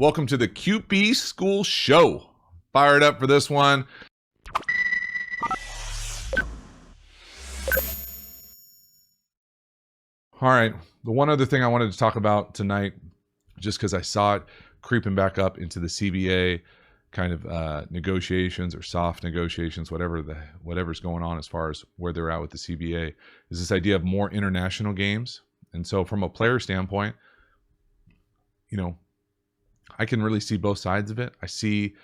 Welcome to the QB School Show. Fired up for this one. All right. The one other thing I wanted to talk about tonight, just because I saw it creeping back up into the CBA kind of negotiations or soft negotiations, whatever's going on as far as where they're at with the CBA, is this idea of more international games. And so from a player standpoint, I can really see both sides of it. I see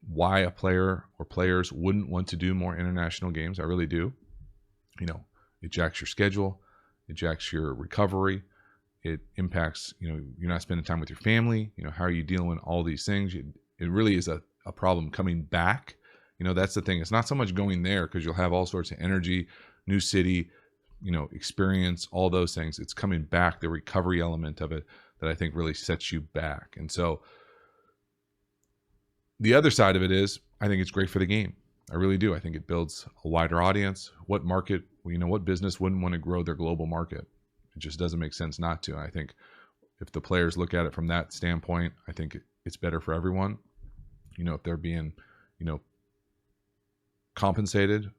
why a player or players wouldn't want to do more international games. I really do. It jacks your schedule. It jacks your recovery. It impacts, you're not spending time with your family. How are you dealing with all these things? It really is a problem coming back. That's the thing. It's not so much going there because you'll have all sorts of energy, new city, experience, all those things. It's coming back, the recovery element of it, that I think really sets you back. And so the other side of it is, I think it's great for the game. I really do. I think it builds a wider audience. What market, what business wouldn't want to grow their global market? It just doesn't make sense not to. And I think if the players look at it from that standpoint, I think it's better for everyone. If they're being, compensated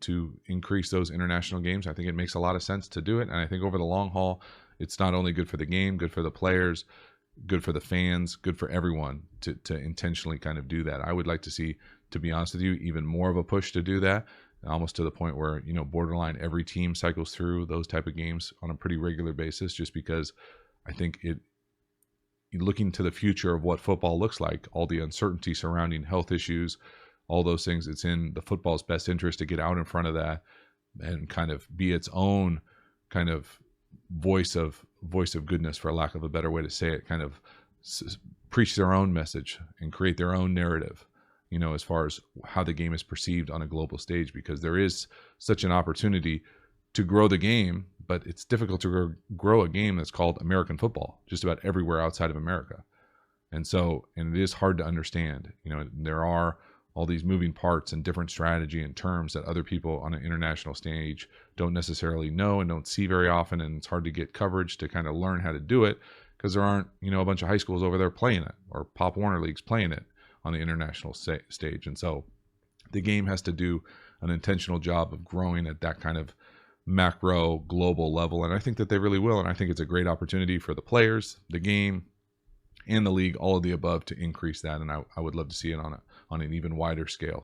to increase those international games, I think it makes a lot of sense to do it. And I think over the long haul, it's not only good for the game, good for the players, good for the fans, good for everyone to intentionally kind of do that. I would like to see, to be honest with you, even more of a push to do that, almost to the point where, borderline every team cycles through those type of games on a pretty regular basis, just because I think looking to the future of what football looks like, all the uncertainty surrounding health issues, all those things, it's in the football's best interest to get out in front of that and kind of be its own kind of voice of goodness, for lack of a better way to say it, kind of preach their own message and create their own narrative, as far as how the game is perceived on a global stage, because there is such an opportunity to grow the game, but it's difficult to grow a game that's called American football just about everywhere outside of America. And it is hard to understand. There are all these moving parts and different strategy and terms that other people on an international stage don't necessarily know and don't see very often. And it's hard to get coverage to kind of learn how to do it because there aren't, a bunch of high schools over there playing it, or Pop Warner leagues playing it on the international stage. And so the game has to do an intentional job of growing at that kind of macro global level. And I think that they really will. And I think it's a great opportunity for the players, the game, and the league, all of the above, to increase that. And I would love to see it on an even wider scale.